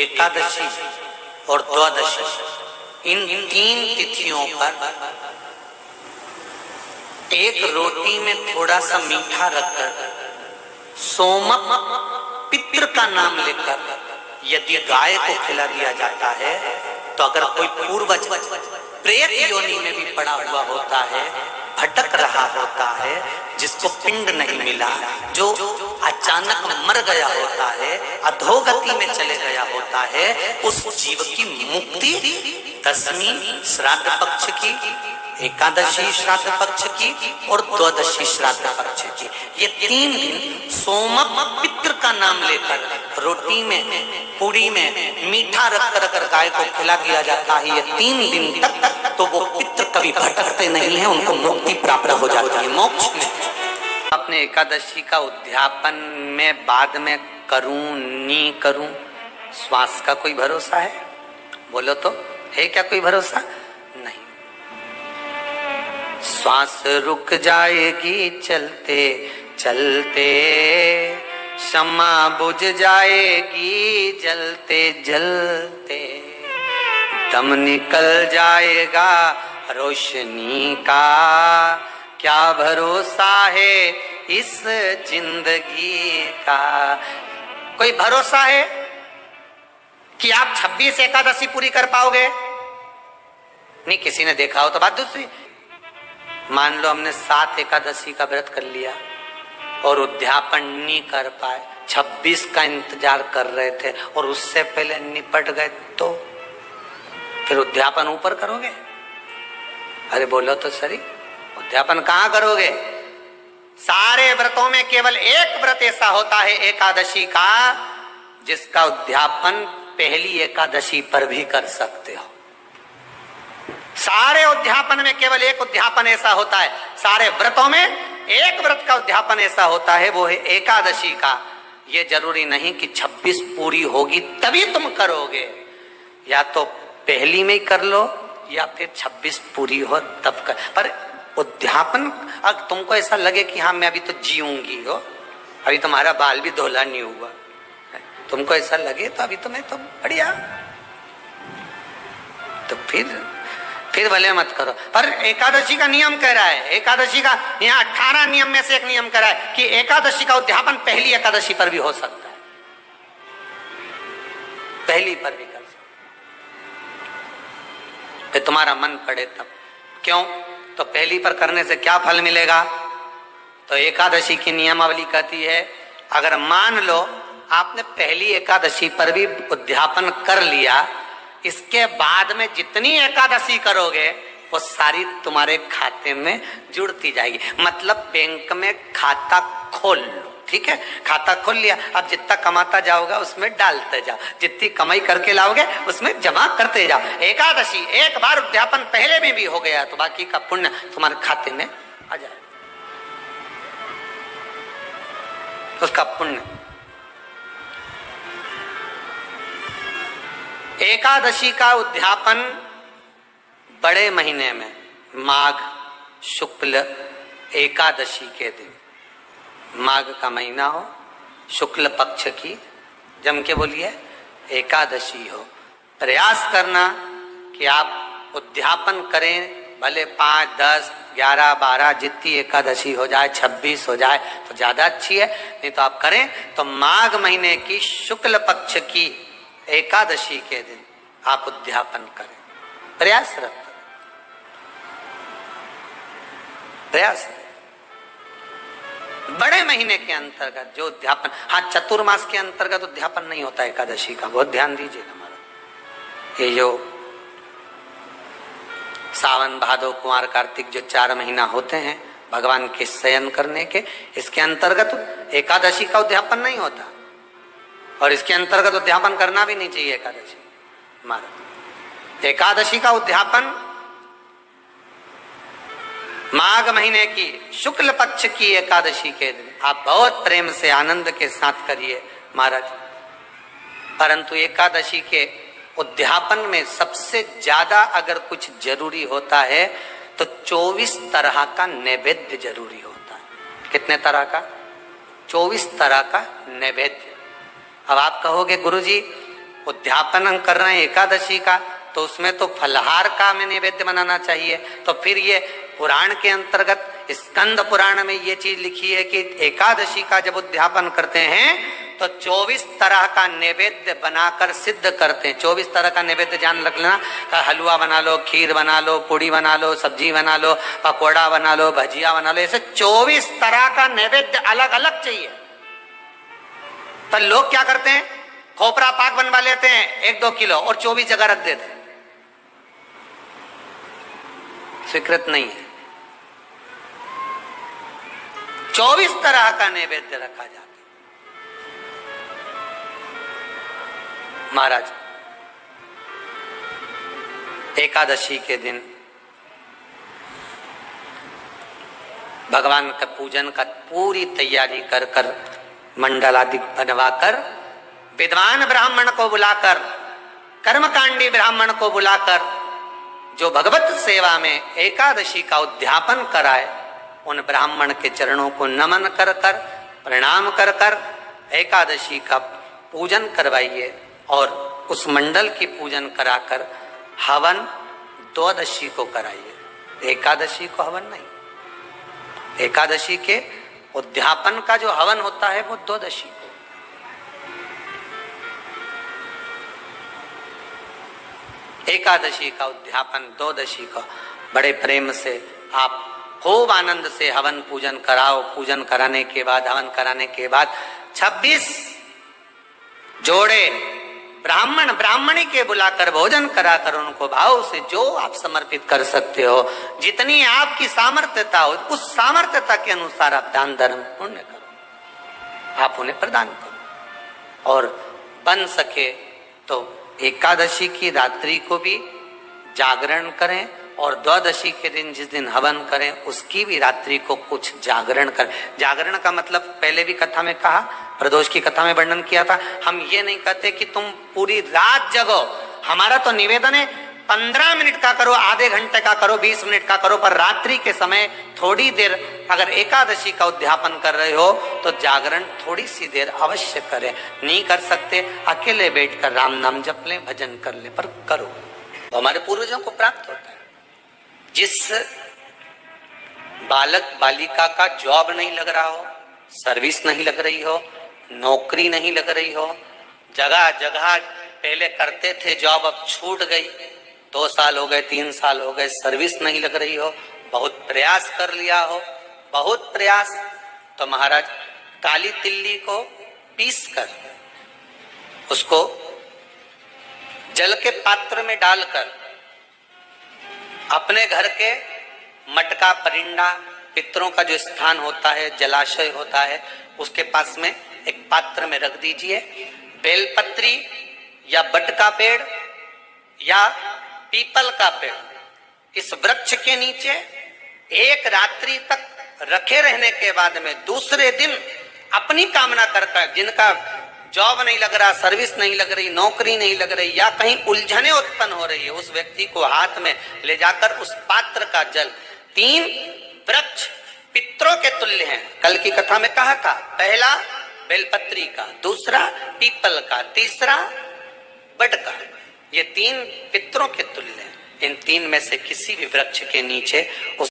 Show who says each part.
Speaker 1: एकादशी और द्वादशी, इन 3 तिथियों पर एक रोटी में थोड़ा सा मीठा रखकर सोमक पितृ का नाम लेकर यदि गाय को खिला दिया जाता है, तो अगर कोई पूर्वज प्रेत योनि में भी पड़ा हुआ होता है, भटक रहा होता है, जिसको पिंड नहीं मिला, जो अचानक मर गया होता है, अधोगति में चले गया होता है, उस जीव की मुक्ति 10वीं श्राद्ध पक्ष की, एकादशी श्राद्ध पक्ष की और द्वादशी श्राद्ध पक्ष की, ये 3 दिन सोमक पितृ का नाम लेकर रोटी में, पूरी में मीठा रखकर अगर गाय को खिला दिया जाता है ये 3 दिन तक, तो वो पितृ कभी भटकते नहीं है, उनको मुक्ति प्राप्त हो जाती है, मोक्ष में। अपने एकादशी का उद्यापन में बाद में करूं नहीं करूं, श्वास का कोई भरोसा है? बोलो तो, है क्या कोई भरोसा? नहीं। श्वास रुक जाएगी चलते चलते, शम्मा बुझ जाएगी जलते जलते, दम निकल जाएगा रोशनी का, क्या भरोसा है इस जिंदगी का? कोई भरोसा है कि आप 26 एकादशी पूरी कर पाओगे? नहीं, किसी ने देखा हो तो बात दूसरी। मान लो हमने 7 एकादशी का व्रत कर लिया और उद्यापन नहीं कर पाए, 26 का इंतजार कर रहे थे और उससे पहले निपट गए, तो फिर उद्यापन ऊपर करोगे? अरे बोलो तो सही, उद्यापन कहां करोगे? सारे व्रतों में केवल एक व्रत ऐसा होता है एकादशी का, जिसका उद्यापन पहली एकादशी पर भी कर सकते हो। सारे उद्यापन में केवल एक उद्यापन ऐसा होता है, सारे व्रतों में एक व्रत का उद्यापन ऐसा होता है, वो है एकादशी का। ये जरूरी नहीं कि 26 पूरी होगी तभी तुम करोगे, या तो पहली में ही कर लो या फिर 26 पूरी हो तब कर। पर उद्यापन, अगर तुमको ऐसा लगे कि हाँ मैं अभी तो जीऊंगी हो, अभी तुम्हारा बाल भी धोला नहीं हुआ, तुमको ऐसा लगे तो अभी तो मैं तो बढ़िया, तो फिर भले मत करो। पर एकादशी का नियम कह रहा है, एकादशी का यहाँ 18 नियम में से एक नियम कह रहा है कि एकादशी का उद्यापन पहली एकादशी पर भी हो सकता है, पहली पर भी कर सकते, फिर तुम्हारा मन पड़े तब। क्यों? तो पहली पर करने से क्या फल मिलेगा? तो एकादशी की नियमावली कहती है, अगर मान लो आपने पहली एकादशी पर भी उद्यापन कर लिया, इसके बाद में जितनी एकादशी करोगे वो सारी तुम्हारे खाते में जुड़ती जाएगी। मतलब बैंक में खाता खोल लो, ठीक है, खाता खोल लिया, अब जितना कमाता जाओगे उसमें डालते जाओ, जितनी कमाई करके लाओगे उसमें जमा करते जाओ। एकादशी एक बार उद्यापन पहले में भी हो गया तो बाकी का पुण्य तुम्हारे खाते में आ जाए, उसका पुण्य। एकादशी का उद्यापन बड़े महीने में माघ शुक्ल एकादशी के दिन, माघ का महीना हो, शुक्ल पक्ष की, जम के बोलिए एकादशी हो, प्रयास करना कि आप उद्यापन करें, भले 5, 10, 11, 12 जितनी एकादशी हो जाए, 26 हो जाए तो ज्यादा अच्छी है, नहीं तो आप करें तो माघ महीने की शुक्ल पक्ष की एकादशी के दिन आप उद्यापन करें, प्रयासरत प्रयास। बड़े महीने के अंतर्गत जो उद्यापन, हाँ चतुर्मास के अंतर्गत उद्यापन नहीं होता एकादशी का, बहुत ध्यान दीजिए हमारा। ये जो सावन भादो कुंवर कार्तिक जो 4 महीना होते हैं भगवान के शयन करने के, इसके अंतर्गत एकादशी का उद्यापन नहीं होता और इसके अंतर्गत उद्यापन करना भी नहीं चाहिए एकादशी महाराज। एकादशी का उद्यापन माघ महीने की शुक्ल पक्ष की एकादशी के दिन आप बहुत प्रेम से आनंद के साथ करिए महाराज। परंतु एकादशी के उद्यापन में सबसे ज्यादा अगर कुछ जरूरी होता है तो 24 तरह का नैवेद्य जरूरी होता है। कितने तरह का? 24 तरह का नैवेद्य। अब आप कहोगे गुरुजी उद्यापन हम कर रहे हैं एकादशी का, तो उसमें तो फलहार का हमें नैवेद्य बनाना चाहिए। तो फिर ये पुराण के अंतर्गत स्कंद पुराण में ये चीज लिखी है कि एकादशी का जब उद्यापन करते हैं तो 24 तरह का नैवेद्य बनाकर सिद्ध करते हैं। 24 तरह का नैवेद्य जान रख लेना, हलवा बना लो, खीर बना लो, पूड़ी बना लो, सब्जी बना लो, पकौड़ा बना लो, भजिया बना लो, ऐसे 24 तरह का नैवेद्य अलग अलग चाहिए। तो लोग क्या करते हैं, खोपरा पाक बनवा लेते हैं 1-2 किलो और 24 जगह रख देते हैं। स्वीकृत नहीं है। 24 तरह का नैवेद्य रखा जाता है। महाराज एकादशी के दिन भगवान का पूजन का पूरी तैयारी कर कर मंडल आदि बनवाकर विद्वान ब्राह्मण को बुलाकर, कर्मकांडी ब्राह्मण को बुलाकर जो भगवत सेवा में एकादशी का उद्यापन कराए, उन ब्राह्मण के चरणों को नमन कर कर, प्रणाम कर कर एकादशी का पूजन करवाइए और उस मंडल की पूजन कराकर हवन द्वादशी को कराइए। एकादशी को हवन नहीं। एकादशी के उद्यापन का जो हवन होता है वो द्वादशी को। एकादशी का उद्यापन द्वादशी को बड़े प्रेम से आप खूब आनंद से हवन पूजन कराओ। पूजन कराने के बाद, हवन कराने के बाद 26 जोड़े ब्राह्मण ब्राह्मणी के बुलाकर भोजन कराकर उनको भाव से जो आप समर्पित कर सकते हो, जितनी आपकी सामर्थ्यता हो, उस सामर्थ्यता के अनुसार आप दान धर्म पुण्य करो, आप उन्हें प्रदान करो। और बन सके तो एकादशी की रात्रि को भी जागरण करें और द्वादशी के दिन जिस दिन हवन करें उसकी भी रात्रि को कुछ जागरण करें। जागरण का मतलब पहले भी कथा में कहा, प्रदोष की कथा में वर्णन किया था। हम ये नहीं कहते कि तुम पूरी रात जगो, हमारा तो निवेदन है 15 मिनट का करो, आधे घंटे का करो, 20 मिनट का करो, पर रात्रि के समय थोड़ी देर अगर एकादशी का उद्यापन कर रहे हो तो जागरण थोड़ी सी देर अवश्य करें। नहीं कर सकते अकेले बैठकर राम नाम जप लें, भजन कर लें, पर करो। तो हमारे पूर्वजों को प्राप्त होता है। जिस बालक बालिका का जॉब नहीं लग रहा हो, सर्विस नहीं लग रही हो, नौकरी नहीं लग रही हो, जगह जगह पहले करते थे जॉब, अब छूट गई, 2 साल हो गए, 3 साल हो गए, सर्विस नहीं लग रही हो, बहुत प्रयास कर लिया हो, बहुत प्रयास, तो महाराज काली तिल्ली को पीस कर उसको जल के पात्र में डालकर अपने घर के मटका, परिंदा, पितरों का जो स्थान होता है, जलाशय होता है, उसके पास में एक पात्र में रख दीजिए। बेलपत्री या बट का पेड़ या पीपल का पेड़, इस वृक्ष के नीचे एक रात्रि तक रखे रहने के बाद में दूसरे दिन अपनी कामना करकर, जिनका जॉब नहीं लग रहा, सर्विस नहीं लग रही, नौकरी नहीं लग रही या कहीं उलझने उत्पन्न हो रही है, उस व्यक्ति को हाथ में ले जाकर उस पात्र का जल, 3 वृक्ष पितरों के तुल्य हैं। कल की कथा में कहा था, पहला बेलपत्री का, दूसरा पीपल का, तीसरा बट का, ये 3 पितरों के तुल्य हैं। इन 3 में से किसी भी वृक्ष के नीचे उस